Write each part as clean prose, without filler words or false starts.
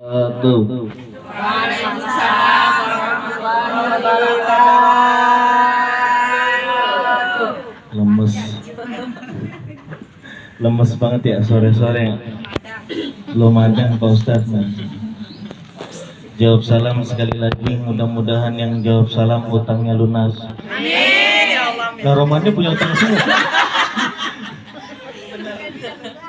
Tuh. Waalaikumsalam warahmatullahi wabarakatuh. Lemes banget ya sore-sore. Belum ada Pak Ustadz. Jawab salam sekali lagi, mudah-mudahan yang jawab salam utangnya lunas. Amin ya Allah. Nah, Romannya punya utang semua.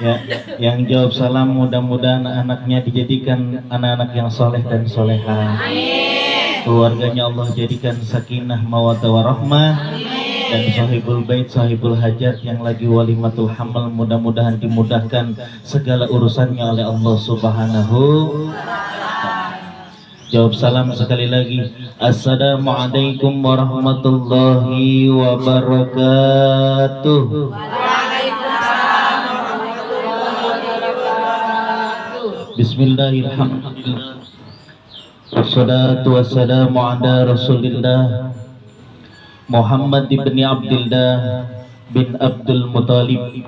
Ya, yang jawab salam mudah-mudahan anaknya dijadikan anak-anak yang soleh dan soleha. Amin. Keluarganya Allah jadikan sakinah mawaddah warahmah. Dan sahibul bait, sahibul hajat yang lagi walimatul hamal mudah-mudahan dimudahkan segala urusannya oleh Allah Subhanahu. Jawab salam sekali lagi. Assalamualaikum warahmatullahi wabarakatuh. Bismillahirrahmanirrahim. Wassalatu wassalamu ala Rasulillah Muhammad ibn Abdullah bin Abdul Muttalib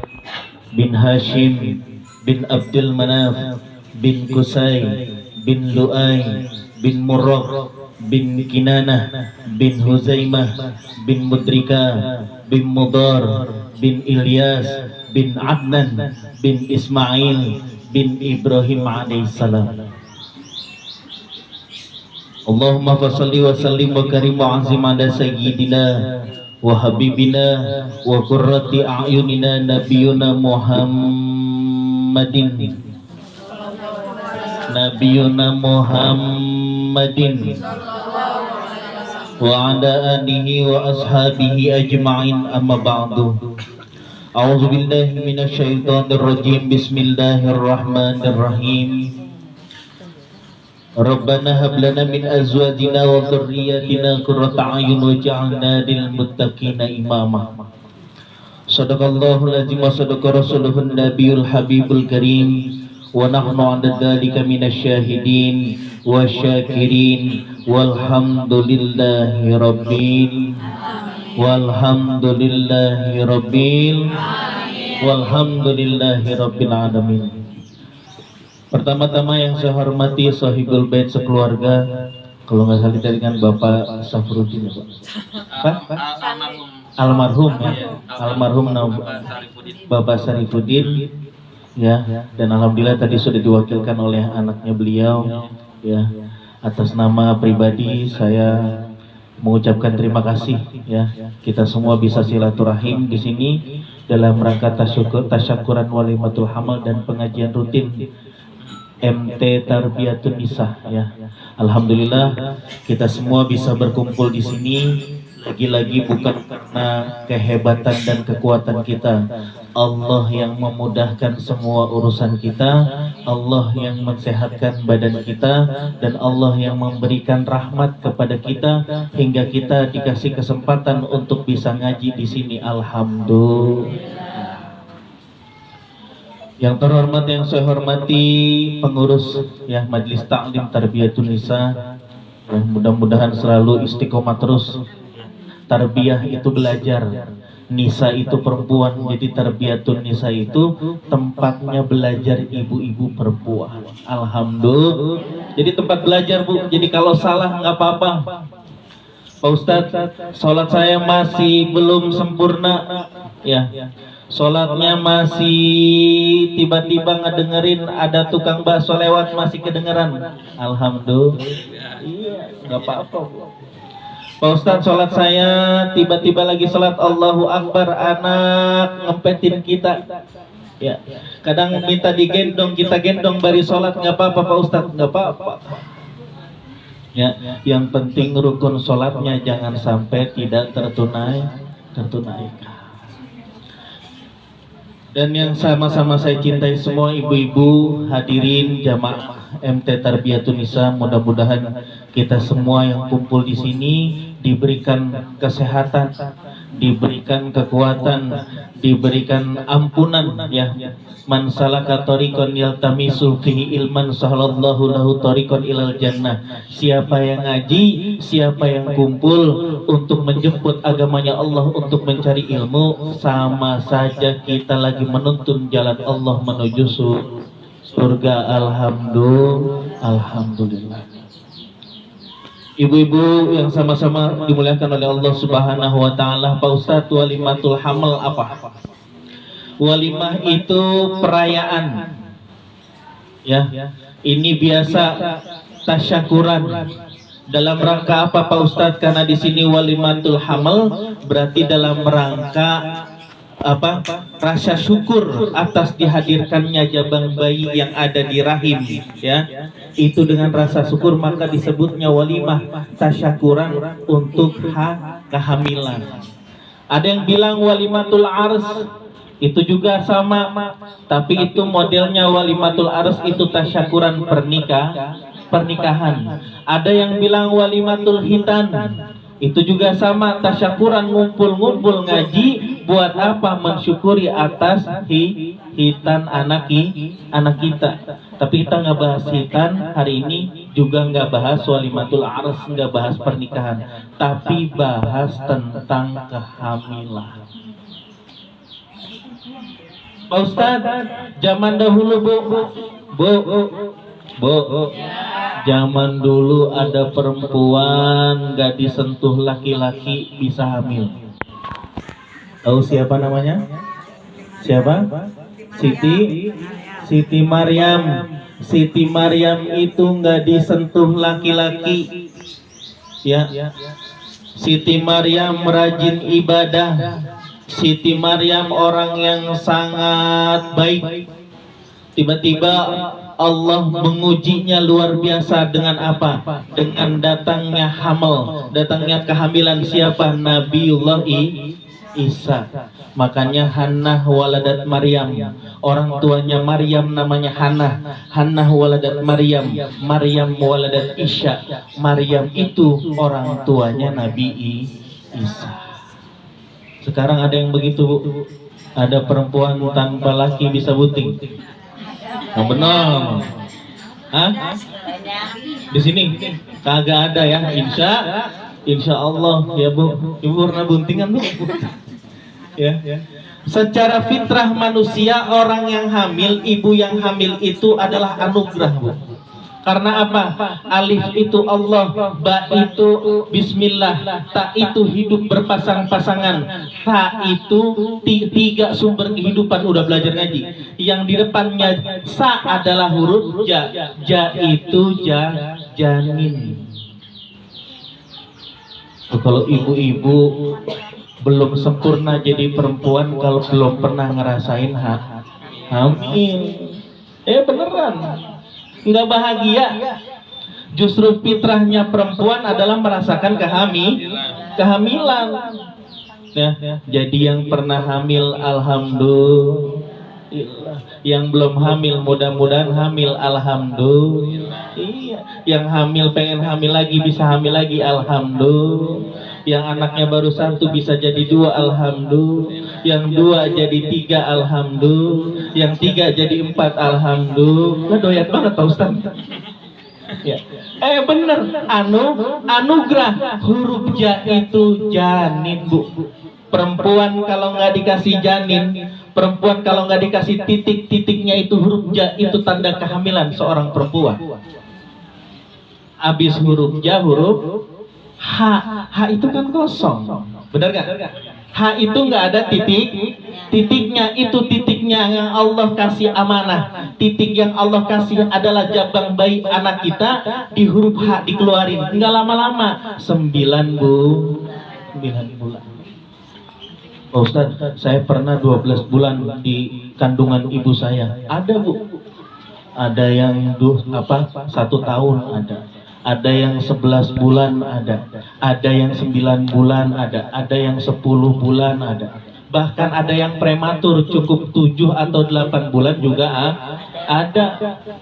bin Hashim bin Abdul Manaf bin Qusay bin Lu'ay bin Murrah bin Kinanah bin Huzaimah bin Mudrika bin Mudar bin Ilyas bin Adnan bin Ismail bin Ibrahim alaihissalam. Allahumma fasalli wa sallim wa karim wa azim ala sayyidina wa habibina wa qurrati a'yunina nabiyuna Muhammadin wa ala alihi wa ashabihi ajma'in, amma ba'du. A'udzu billahi minasy syaithanir rajim. Bismillahirrahmanirrahim. Rabbana hab lana min azwajina wa dhurriyyatina qurrata a'yun waj'alna lil muttaqina imama. Shadaqallahul azim wa sadaqa rasuluhun nabiyul habibul karim wa nahnu 'ala dzalika minasy syahidin wasyakirin walhamdulillahi rabbil alamin. Pertama-tama yang saya hormati sahibul bait sekeluarga, kalau nggak salah dengan Bapak Safruddin, Pak? Almarhum ya, almarhum Bapak Sarifuddin ya, dan alhamdulillah tadi sudah diwakilkan oleh anaknya beliau ya. Atas nama pribadi saya mengucapkan terima kasih ya. Kita semua bisa silaturahim di sini dalam rangka tasyakuran walimatul hamal dan pengajian rutin MT Tarbiyatun Nisa ya. Alhamdulillah kita semua bisa berkumpul di sini lagi-lagi bukan karena kehebatan dan kekuatan kita. Allah yang memudahkan semua urusan kita, Allah yang mensehatkan badan kita, dan Allah yang memberikan rahmat kepada kita hingga kita dikasih kesempatan untuk bisa ngaji di sini. Alhamdulillah. Yang terhormat, yang saya hormati pengurus ya Majelis Ta'lim Tarbiyatun Nisa, ya, mudah-mudahan selalu istiqomah terus. Tarbiyah itu belajar, Nisa itu perempuan, jadi Tarbiyatun Nisa itu tempatnya belajar ibu-ibu perempuan. Alhamdulillah. Jadi tempat belajar Bu. Jadi kalau salah nggak apa-apa. Pak Ustadz, sholat saya masih belum sempurna ya. Sholatnya masih tiba-tiba ngedengerin ada tukang bakso lewat, masih kedengeran. Alhamdulillah. Iya, nggak apa-apa. Pak Ustadz, sholat saya tiba-tiba lagi sholat Allahu Akbar, anak ngempetin kita. Ya, kadang minta digendong, kita gendong bari sholat, nggak apa-apa Pak Ustadz, nggak apa-apa. Ya, yang penting rukun sholatnya jangan sampai tidak tertunaikan. Dan yang sama-sama saya cintai semua ibu-ibu hadirin jamaah MT Tarbiyatun Nisa, mudah-mudahan kita semua yang kumpul di sini diberikan kesehatan, diberikan kekuatan, diberikan ampunan ya. Man salaka tariqan yaltamisu fihi ilman sahalallahu lahu tariqan ilal jannah. Siapa yang ngaji, siapa yang kumpul untuk menjemput agamanya Allah, untuk mencari ilmu, sama saja kita lagi menuntun jalan Allah menuju surga. surga. Alhamdulillah. Ibu-ibu yang sama-sama dimuliakan oleh Allah Subhanahu wa taala, Pak Ustadz, walimatul hamal apa? Walimah itu perayaan. Ya. Ini biasa tasyakuran. Dalam rangka apa Pak Ustadz? Karena di sini walimatul hamal berarti dalam rangka apa? Rasa syukur atas dihadirkannya jabang bayi yang ada di rahim, ya. Itu dengan rasa syukur maka disebutnya walimah, tasyakuran untuk kehamilan. Ada yang bilang walimatul ars, itu juga sama, tapi itu modelnya walimatul ars itu tasyakuran pernikahan. Ada yang bilang walimatul hitan, itu juga sama, tasyakuran ngumpul-ngumpul ngaji. Buat apa? Mensyukuri atas hitan anak kita. Tapi kita nggak bahas hitan hari ini, juga nggak bahas walimatul ars, nggak bahas pernikahan, tapi bahas tentang kehamilan. Pak Ustadz, zaman dahulu Bu, zaman dulu ada perempuan gak disentuh laki-laki bisa hamil. Tahu siapa namanya? Siapa? Siti Maryam. Siti Maryam itu gak disentuh laki-laki. Ya. Siti Maryam rajin ibadah. Siti Maryam orang yang sangat baik. Tiba-tiba Allah mengujinya luar biasa dengan apa? Dengan datangnya hamil, datangnya kehamilan siapa? Nabiullah Isa. Makanya Hannah waladat Maryam. Orang tuanya Maryam namanya Hannah. Hannah waladat Maryam. Maryam waladat Isya. Maryam itu orang tuanya Nabi Isa. Sekarang ada yang begitu, Bu. Ada perempuan tanpa laki bisa buting. Yang benar. Hah? Di sini kagak ada ya. Insya Allah ya Bu. Ibu pernah buntingan Bu? Ya. Secara fitrah manusia, orang yang hamil, ibu yang hamil itu adalah anugerah Bu. Karena apa? Alif itu Allah, ba itu Bismillah, ta itu hidup berpasang-pasangan, ta itu tiga sumber kehidupan. Udah belajar ngaji. Yang di depannya sa adalah huruf ja, ja itu janin. Kalau ibu-ibu belum sempurna jadi perempuan kalau belum pernah ngerasain hamil. Beneran. Nggak bahagia. Justru fitrahnya perempuan adalah merasakan kehamilan. Ya, jadi yang pernah hamil alhamdulillah. Yang belum hamil mudah-mudahan hamil alhamdulillah. Iya. Yang hamil pengen hamil lagi bisa hamil lagi alhamdulillah. Yang anaknya baru 1 bisa jadi 2 alhamdulillah. Yang 2 jadi 3 alhamdulillah. Yang 3 jadi 4 alhamdulillah. Doyan banget Pak Ustaz. Ya. Bener, anugerah. Huruf ja itu janin Bu. Perempuan kalau nggak dikasih janin, perempuan kalau nggak dikasih titik-titiknya itu huruf ja, itu tanda kehamilan seorang perempuan. Abis huruf ja, huruf H itu kan kosong, benar gak? H itu nggak ada titiknya, itu titiknya yang Allah kasih amanah. Titik yang Allah kasih adalah jabang bayi anak kita, di huruf H dikeluarin, nggak lama-lama, 9 bulan. Pak Ustadz, saya pernah 12 bulan di kandungan ibu saya. Ada Bu, ada yang 1 tahun ada yang 11 bulan ada yang 9 bulan ada yang 10 bulan bahkan ada yang prematur cukup 7 atau 8 bulan juga ada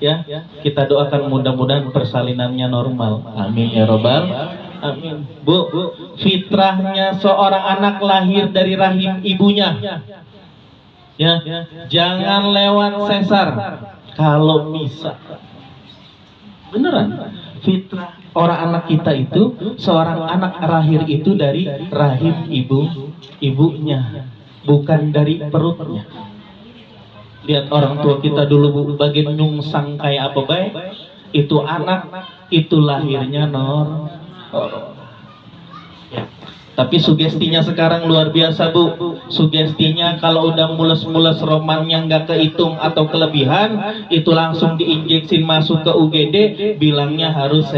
ya. Kita doakan mudah-mudahan persalinannya normal, amin ya robbal amin. Bu, fitrahnya seorang anak lahir dari rahim ibunya ya, jangan lewat sesar kalau bisa. Beneran, fitrah orang anak kita itu, seorang anak lahir itu dari rahim ibunya, bukan dari perutnya. Lihat orang tua kita dulu Bu, bagian nyungsang kayak apa baik? Itu anak, itu lahirnya normal. Ya. Tapi sugestinya sekarang luar biasa Bu. Sugestinya kalau udah mules-mules romannya nggak kehitung atau kelebihan, itu langsung diinjeksin masuk ke UGD, bilangnya harus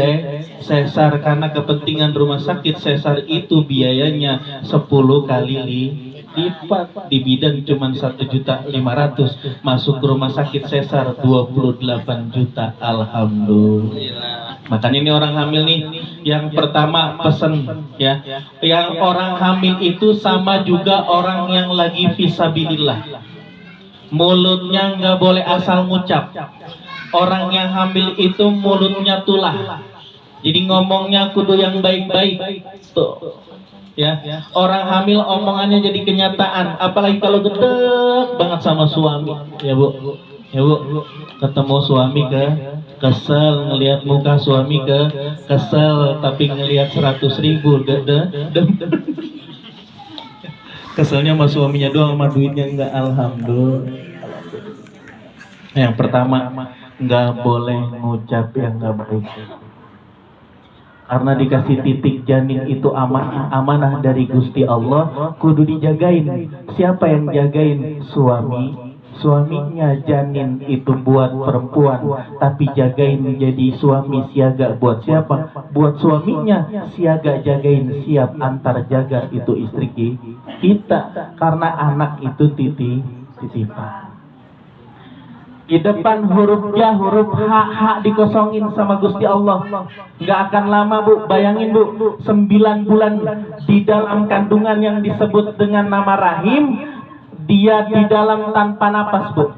sesar karena kepentingan rumah sakit. Sesar itu biayanya 10 kali lipat, di bidan cuma 1.500.000, masuk ke rumah sakit sesar 28 juta. Alhamdulillah. Makanya ini orang hamil nih, yang pertama pesen ya, yang orang hamil itu sama juga orang yang lagi fisabilillah, mulutnya nggak boleh asal ngucap. Orang yang hamil itu mulutnya tulah, jadi ngomongnya kudu yang baik-baik tuh. Ya, orang hamil omongannya jadi kenyataan, apalagi kalau gedek banget sama suami, ya Bu, ya Bu, ketemu suami kesel, ngelihat muka suami kesel, tapi ngelihat 100.000 keselnya sama suaminya doang, sama duitnya enggak. Alhamdulillah. Yang pertama, nggak boleh ngucap yang nggak baik. Karena dikasih titik janin itu amanah, amanah dari Gusti Allah, kudu dijagain. Siapa yang jagain? Suaminya. Janin itu buat perempuan, tapi jagain jadi suami siaga buat siapa? Buat suaminya, siaga jagain, siap antar jaga itu istri kita. Karena anak itu titipan. Di depan huruf ja, huruf H dikosongin sama Gusti Allah. Nggak akan lama Bu, bayangin Bu, 9 bulan di dalam kandungan yang disebut dengan nama rahim, dia di dalam tanpa napas Bu.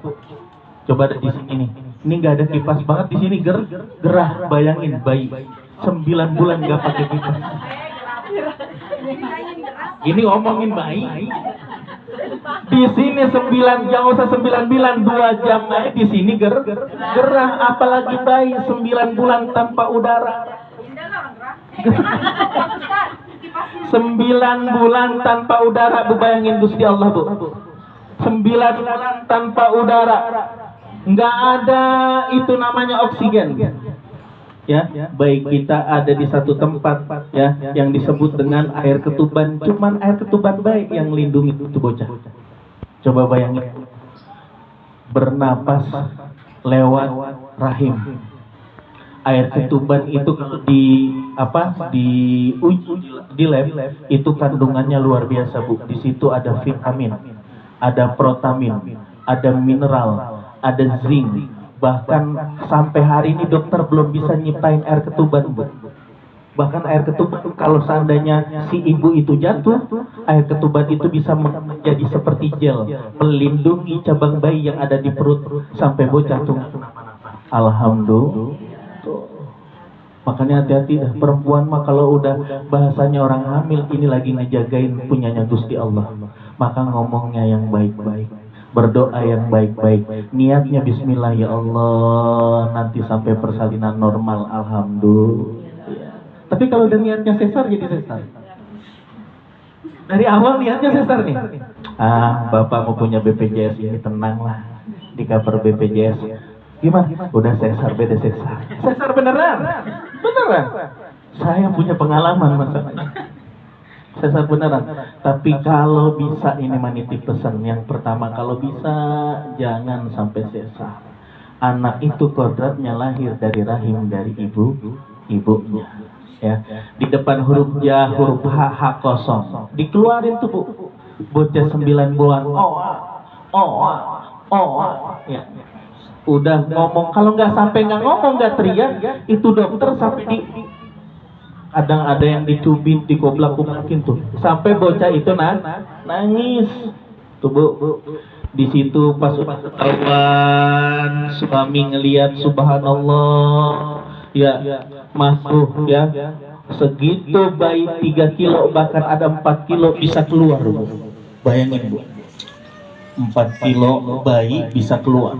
Coba di sini nih, ini nggak ada kipas banget di sini, gerah. Bayangin bayi 9 bulan nggak pakai kipas. Ini ngomongin bayi. Di sini 9, jangan usah 9 bulan, 2 jam aja di sini gerah, apalagi bayi 9 bulan tanpa udara. 9 bulan tanpa udara, Bu, bayangin Gusti Allah Bu. 9 bulan tanpa udara, nggak ada itu namanya oksigen. Ya, baik kita ada di satu tempat ya yang disebut dengan air ketuban, cuman air ketuban baik yang lindungi itu bocah. Coba bayangin, bernapas lewat rahim. Air ketuban itu kalau di lab itu kandungannya luar biasa Bu. Di situ ada vitamin, ada protamin, ada mineral, ada zinc. Bahkan sampai hari ini dokter belum bisa nyiptain air ketuban Bu. Bahkan air ketuban kalau seandainya si ibu itu jatuh, air ketuban itu bisa menjadi seperti gel, melindungi cabang bayi yang ada di perut sampai bocah tuh. Alhamdulillah. Makanya hati-hati dah, perempuan mah kalau udah bahasanya orang hamil ini lagi ngejagain punyanya Gusti Allah. Maka ngomongnya yang baik-baik, berdoa yang baik-baik, niatnya bismillah ya Allah, nanti sampai persalinan normal. Alhamdulillah. Tapi kalau udah niatnya sesar, jadi sesar. Dari awal niatnya sesar nih. Bapak mau punya BPJS ini, tenanglah, di cover BPJS. Gimana? Udah sesar, beda sesar. Sesar beneran. Saya punya pengalaman masalahnya. Sesar beneran. Tapi kalau bisa, ini menitip pesan yang pertama, kalau bisa jangan sampai sesar. Anak itu kodratnya lahir dari rahim dari ibunya. Ya, di depan huruf ja, huruf H kosong, dikeluarin tuh Bu. Bocah 9 bulan, ya. Udah ngomong, kalau nggak sampai nggak ngomong, nggak teriak, itu dokter sampai kadang ada yang dicubit, dikoblak-koplakin tuh, sampai bocah itu nangis tuh Bu. Di situ pas ketahuan, suami ngelihat, subhanallah, ya masuk ya, segitu bayi 3 kilo, bahkan ada 4 kilo bisa keluar Bu. Bayangin Bu, 4 kilo bayi bisa keluar.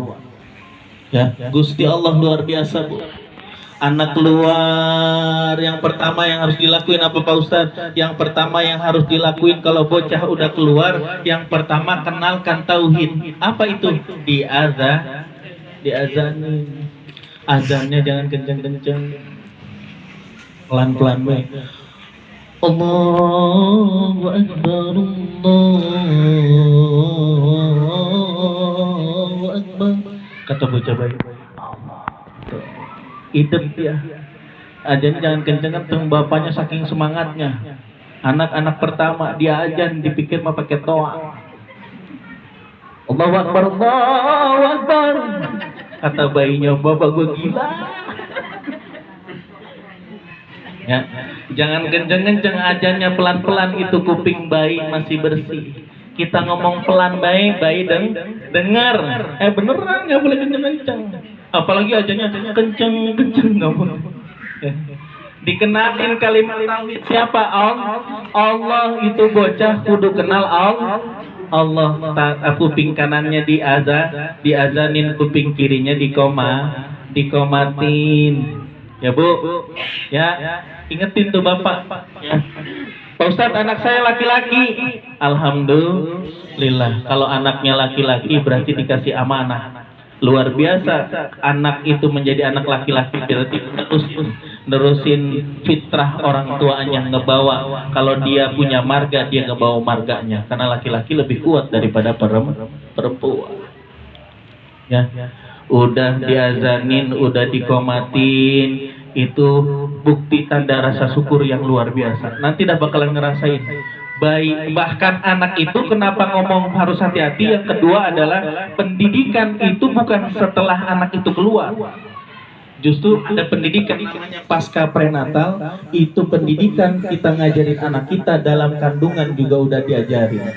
Ya, Gusti Allah luar biasa Bu. Anak keluar, yang pertama yang harus dilakuin apa Pak Ustadz? Yang pertama yang harus dilakuin kalau bocah udah keluar, yang pertama kenalkan tauhid. Apa itu? Diazanin. Azannya jangan kenceng-kenceng, pelan-pelan baik. Allahu Akbar, Allahu Akbar. Kata bocah baik. Idem dia. Ajan jangan kenceng-kenceng, bapaknya saking semangatnya. Anak-anak pertama dia ajan dipikir mah pakai toa. Allahu Akbar, Allahu Akbar. Kata bayinya, bapak gue gila. Ya, jangan kenceng-kenceng, ajannya pelan-pelan, itu kuping bayi masih bersih. Kita ngomong pelan bayi dengar. Beneran nggak boleh kenceng-kenceng. Apalagi ajannya kenceng-kenceng nggak boleh. Ya. Dikenalin kalimat tauhid siapa? Allah, itu bocah kudu kenal Allah. Kuping kanannya diazanin, kuping kirinya dikomatin. Ya Bu, ya ingetin tuh bapak. Ya. Pak Ustadz, anak saya laki-laki. Alhamdulillah. Kalau anaknya laki-laki berarti dikasih amanah. Luar biasa. Anak itu menjadi anak laki-laki berarti nerusin fitrah orang tuanya, ngebawa. Kalau dia punya marga, dia ngebawa marganya. Karena laki-laki lebih kuat daripada perempuan. Ya, udah diazanin, udah dikomatin, itu bukti tanda rasa syukur yang luar biasa. Nanti dah bakalan ngerasain. Baik, bahkan anak itu kenapa ngomong harus hati-hati. Yang kedua adalah pendidikan itu bukan setelah anak itu keluar. Justru ada pendidikan namanya pasca prenatal. Itu pendidikan kita ngajarin anak kita dalam kandungan juga udah diajarin.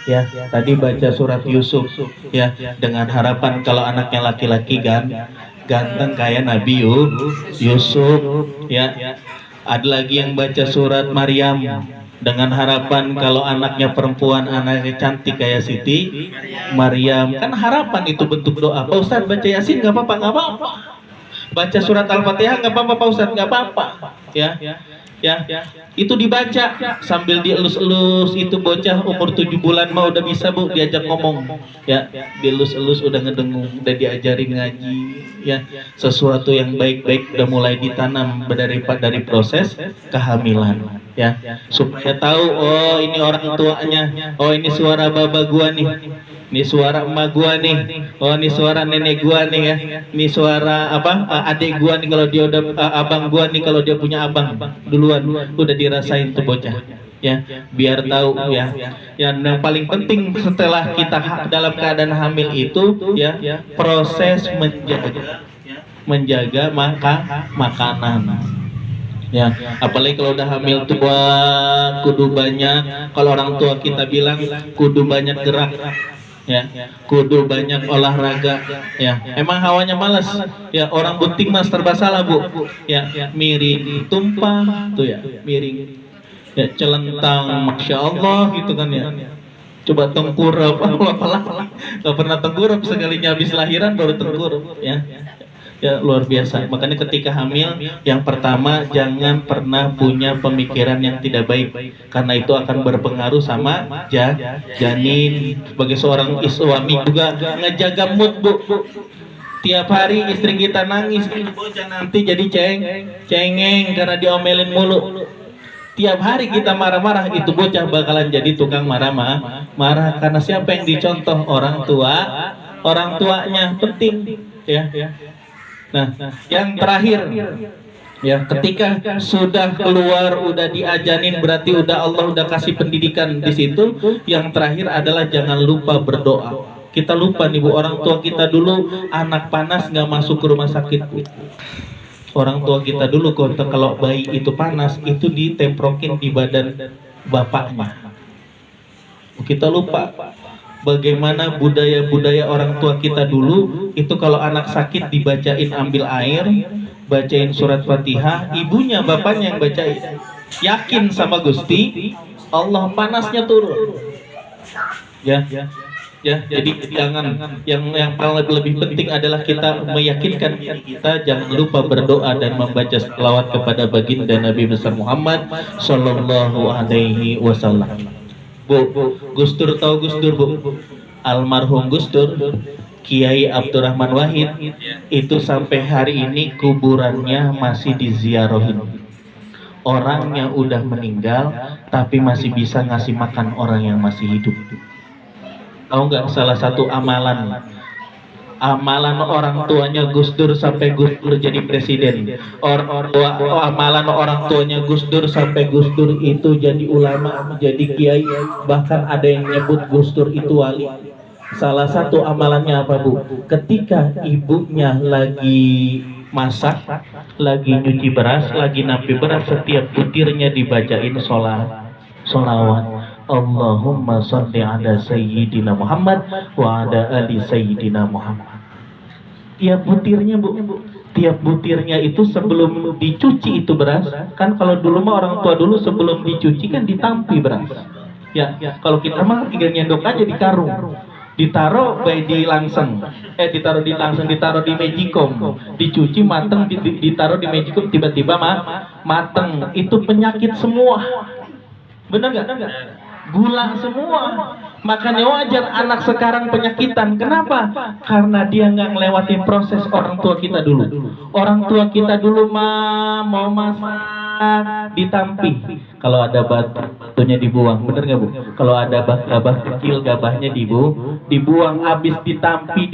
Ya, tadi baca surat Yusuf ya, dengan harapan kalau anaknya laki-laki ganteng kayak Nabi Yusuf ya. Ada lagi yang baca surat Maryam dengan harapan kalau anaknya perempuan, anaknya cantik kayak Siti Maryam. Kan harapan itu bentuk doa. Pak Ustadz baca Yasin nggak apa-apa, nggak apa-apa. Baca surat Al-Fatihah nggak apa-apa Pak Ustadz, nggak apa-apa. Ya, itu dibaca sambil dielus-elus. Itu bocah umur 7 bulan mah udah bisa Bu diajak ngomong. Ya, dielus-elus udah ngedengung, udah diajarin ngaji. Ya, sesuatu yang baik-baik udah mulai ditanam dari proses kehamilan. Ya, supaya tahu, oh ini orang tuanya, oh ini suara baba gua nih, ini suara emak gua nih, oh ini suara nenek gua nih ya, ini suara adik gua nih kalau dia udah abang gua nih kalau dia punya abang duluan, udah dirasain tuh bocah. Ya, biar tahu ya. Yang paling penting setelah kita dalam keadaan hamil itu ya, proses menjaga makanan. Ya, apalagi kalau udah hamil tua kudu banyak. Kalau orang tua kita bilang kudu banyak gerak. Ya, kudu banyak olahraga. Ya, emang hawanya malas. Ya, orang bunting mas serba salah Bu. Ya, miring tumpah tuh ya, miring. Ya, celentang, masya Allah gitu kan ya. Coba tengkurap, nggak pernah tengkurap, sekalinya habis lahiran baru tengkurap. Ya, luar biasa. Makanya ketika hamil, yang pertama jangan pernah punya pemikiran yang tidak baik, karena itu akan berpengaruh sama janin. Sebagai seorang suami juga ngejaga mood Bu. Tiap hari istri kita nangis, bocah nanti jadi cengeng karena diomelin mulu. Tiap hari kita marah-marah, itu bocah bakalan jadi tukang marah. Karena siapa yang dicontoh? Orang tuanya penting ya. Nah, yang terakhir ya, ketika sudah keluar udah diajanin berarti Allah udah kasih pendidikan di situ. Yang terakhir adalah jangan lupa berdoa. Kita lupa nih Bu, orang tua kita dulu anak panas nggak masuk ke rumah sakit Bu. Orang tua kita dulu kalau bayi itu panas itu ditemprokin di badan bapaknya. Kita lupa bagaimana budaya orang tua kita dulu itu kalau anak sakit dibacain, ambil air, bacain surat Fatihah, ibunya bapaknya yang bacain. Yakin sama Gusti Allah panasnya turun. Ya. Ya, jadi jangan yang paling lebih penting adalah kita meyakinkan diri kita, jangan lupa berdoa dan membaca selawat kepada baginda Nabi besar Muhammad Sallallahu Alaihi Wasallam. Bu, Gus Dur tahu Gus Dur, Bu? Almarhum Gus Dur, Kiai Abdurrahman Wahid, itu sampai hari ini kuburannya masih diziarahin. Orangnya udah meninggal, tapi masih bisa ngasih makan orang yang masih hidup. Tahu nggak salah satu amalan orang tuanya Gus Dur sampai Gus Dur jadi presiden, amalan orang tuanya Gus Dur sampai Gus Dur itu jadi ulama, jadi kiai, bahkan ada yang nyebut Gus Dur itu wali. Salah satu amalannya apa, Bu? Ketika ibunya lagi masak, lagi nyuci beras, lagi nampi beras, setiap butirnya dibacain sholawat. Allahumma sholli ala sayyidina Muhammad wa ala ali sayyidina Muhammad. Tiap butirnya, Bu, tiap butirnya itu sebelum dicuci itu beras, kan kalau dulu mah orang tua dulu sebelum dicuci kan ditampi beras. Ya, kalau kita mah tinggal nyendok aja di karung. Ditaruh di langseng, ditaruh di magicom, dicuci mateng, ditaruh di magicom, tiba-tiba mateng. Itu penyakit semua, bener nggak? Gula semua. Makanya wajar anak sekarang penyakitan. Kenapa? Karena dia nggak ngelewatin proses orang tua kita dulu. Orang tua kita dulu mau masak ditampi. Kalau ada batunya dibuang, bener nggak, Bu? Kalau ada gabah kecil, gabahnya dibuang, habis ditampi,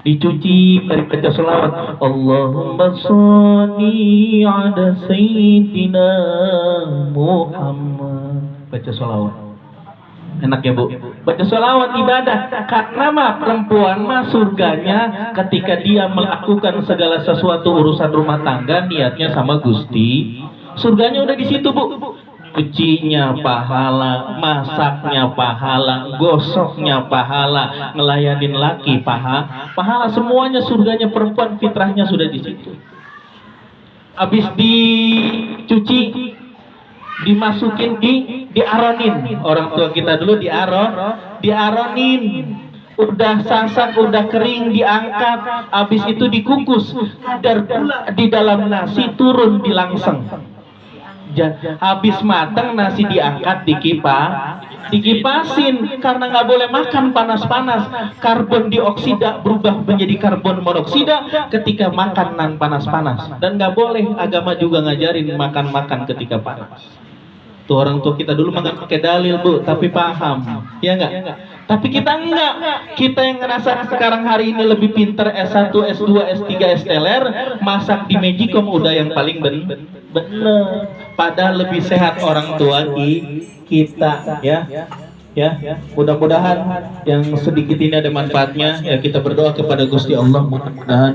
dicuci dari baca selawat. Allahumma sholli ala sayyidina Muhammad. Baca sholawat. Enak ya, Bu? Baca sholawat ibadah. Karena perempuan surganya ketika dia melakukan segala sesuatu urusan rumah tangga niatnya sama Gusti, surganya udah di situ, Bu. Cucinya pahala, masaknya pahala, gosoknya pahala, ngelayanin laki pahala, semuanya surganya perempuan fitrahnya sudah di situ. Habis dicuci, dimasukin diaronin. Orang tua kita dulu diaronin. Udah sasak, udah kering, diangkat. Habis itu dikukus. Kadar gula di dalam nasi turun di langseng. Habis matang nasi diangkat, dikipasin karena nggak boleh makan panas-panas. Karbon dioksida berubah menjadi karbon monoksida ketika makan nan panas-panas, dan nggak boleh. Agama juga ngajarin makan ketika panas. Tuh orang tua kita dulu nggak pakai dalil, Bu, tapi paham, ya nggak? Tapi kita enggak. Kita yang ngerasa sekarang hari ini lebih pinter, S1, S2, S3, S-teler, masak di magicom udah yang paling bener. Padahal lebih sehat orang tua kita, ya. Mudah-mudahan yang sedikit ini ada manfaatnya. Ya, kita berdoa kepada Gusti Allah, mudah-mudahan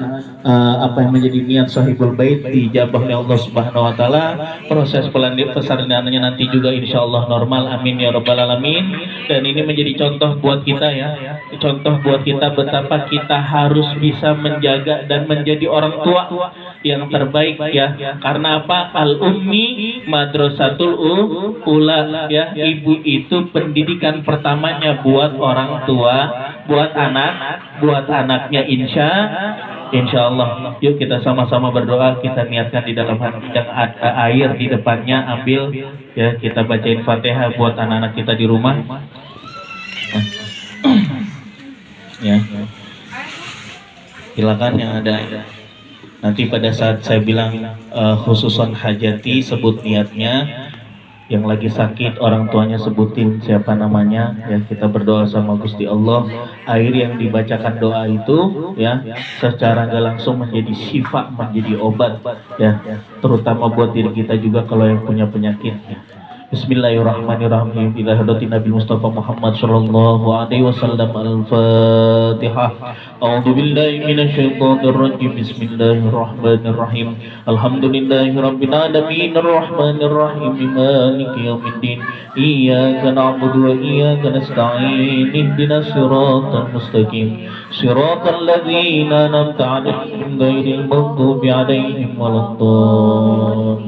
apa yang menjadi niat sahibul bait dijabah oleh Allah Subhanahu wa taala. Proses pesaranannya nanti juga insya Allah normal, amin ya rabbal alamin. Dan ini menjadi contoh buat kita, ya. Contoh buat kita betapa kita harus bisa menjaga dan menjadi orang tua yang terbaik, ya. Karena apa? Al ummi madrasatul ula, ya. Ibu itu pendidikan pertamanya buat orang tua, buat anaknya, insya Allah. Yuk kita sama-sama berdoa, kita niatkan di dalam hati yang ada air di depannya, ambil, ya, kita bacain Fatihah buat anak-anak kita di rumah. Ya, silakan yang ada. Nanti pada saat saya bilang khususon hajati, sebut niatnya. Yang lagi sakit orang tuanya sebutin siapa namanya, ya. Kita berdoa sama Gusti Allah. Air yang dibacakan doa itu, ya, secara gak langsung menjadi syifa, menjadi obat, ya, terutama buat diri kita juga kalau yang punya penyakit, ya. Bismillahirrahmanirrahim. Ila hadratin Nabi Mustafa Muhammad sallallahu alaihi wasallam. Al-Fatihah. A'udzu billahi minasyaitonir rajim. Bismillahirrahmanirrahim. Alhamdulillahirabbil alamin arrahmanir rahim maliki yaumiddin. Iyyaka na'budu wa iyyaka nasta'in. Ihdinas siratal mustaqim. Siratal ladzina an'amta 'alaihim ghairil maghdubi 'alaihim waladdallin.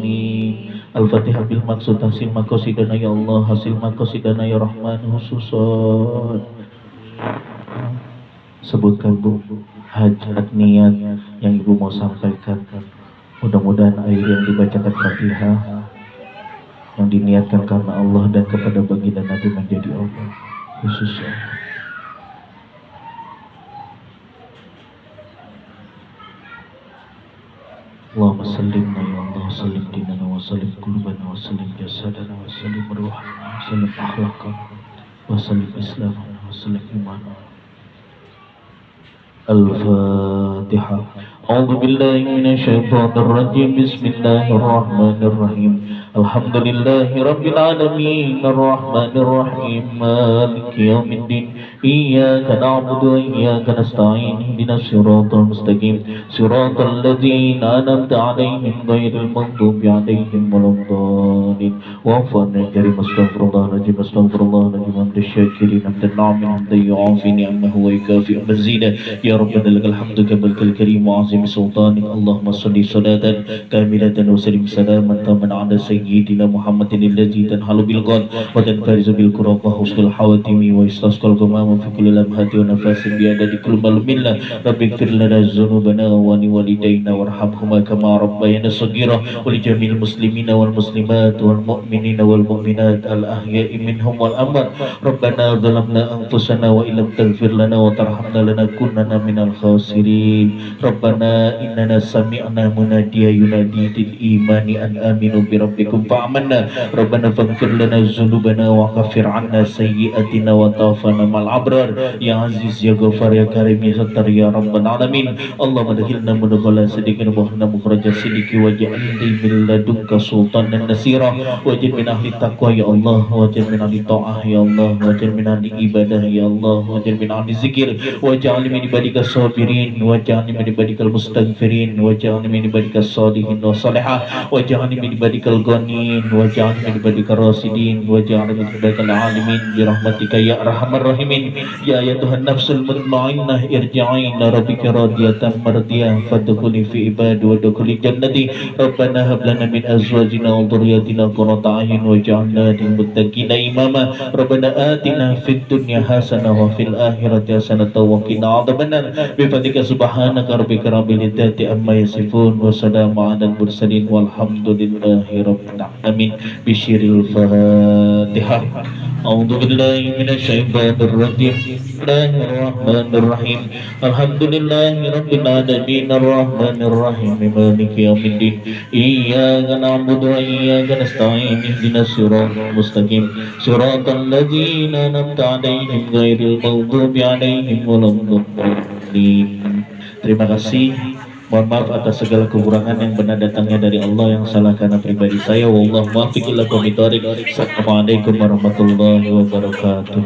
Al-Fatihah bil maksud hasil makosidana ya Allah, hasil makosidana ya Rahman khususan. Sebutkan Bu, hajat niat yang Ibu mau sampaikan. Mudah-mudahan air yang dibacakan Fatihah yang diniatkan karena Allah dan kepada baginda Nabi menjadi Allah khususnya. Allahumma sallimna ya Allah, sallim dinana wa sallim qulubana wa sallim jasadana wa sallim ruhana wa sallim akhlaqana wa sallim islamana wa sallim imana. Al-Fatihah. A'udzu billahi minasy syaithanir rajim. Bismillahirrahmanirrahim. Alhamdulillahi rabbil alamin arrahmanir rahim maliki yaumiddin. Iyyaka na'budu wa iyyaka nasta'in. Ihdinas siratal mustaqim. Siratal ladzina an'amta 'alaihim ghairil maghdubi 'alaihim waladdallin. Wa fa'alna karim astaghfirullahaladzim astaghfirullahaladzim hamdan syakirin hamdan na'imin hamdan yu'afi ni'amahu wa yukafi mazidah. Ya Rabbana lakal hamdu kamal karim wa azim sultanik. Allahumma salli salatan kamilatan wa sallim salaman taman ala sayyidina Muhammadin alladzi tanhalu bil ghad wa tanfarizu bil qurab wa husnul hawatimi wa istasqal ghamam fi kulli lamhati wa nafasin bi adadi kulli malmillah. Rabbighfir lana dzunubana wa li walidayna warhamhuma kama rabbayana shaghira wa li jami'il muslimina wal muslimat wal mu'minina wal mu'minat al ahya'i minhum wal amwat. Rabbana zalamna anfusana wa illam taghfir lana wa tarhamna lanakunanna minal khasirin. Rabbana innana sami'na munadiya yunadi lil imani an aminu bi rabbikum fa'amanna. Rabbana faghfir lana dzunubana wa kaffir 'anna sayyi'atina wa tawaffana ma'al abrar. Ya Aziz ya Ghaffar ya Karim ya Sattar ya Rabbal alamin. Allahumma adkhilna mudkhala sidqin wa akhrijna mukhraja sidqi waj'alni min ladunka sultanan nasira. Waj'al min ahli taqwa ya Allah, waj'al min ahli ta'ah ya Allah, waj'al min ahli ibadah ya Allah, waj'al min ahli zikir, waj'al min ibadika sabirin, waj'al min ibadikal mustaghfirin, waj'al min ibadika salihin wa salihah, waj'al min ibadikal ghaniin, waj'al min ibadikal rasidin, waj'al min ibadikal alimin bi rahmatika ya arhamar rahimin. Ya Tuhan nafsul mutmainnah irji'i ila rabbika radiyatan mardiyah fadkhuli fi ibadi wa dkhuli jannati. Rabbana hab lana min azwajina wa dhurriyyatina qurrata a'yun waj'alna lil muttaqina imama. Rabbana atina fid dunya hasanah wa fil akhirati hasanah wa qina adzabannar. Bi fadlika subhanaka rabbika rabbil izzati amma yasifun wa salamun 'alal mursalin walhamdulillahi rabbil alamin. Bisyiril Fatihah. A'udzu billahi minasy syaithanir rajim. Bismillahirrahmanirrahim. Alhamdulillahi rabbil alamin arrahmanir rahim maliki yaumiddin. Iyyaka na'budu wa iyyaka nasta'in. Ihdinas siratal mustaqim. Siratal ladzina an'amta 'alaihim ghairil maghdubi 'alaihim waladdallin. Terima kasih. Mohon maaf atas segala kekurangan, yang benar datangnya dari Allah, yang salah karena pribadi saya. Wallahu muwaffiq ila aqwamit thoriq. Assalamualaikum warahmatullahi wabarakatuh.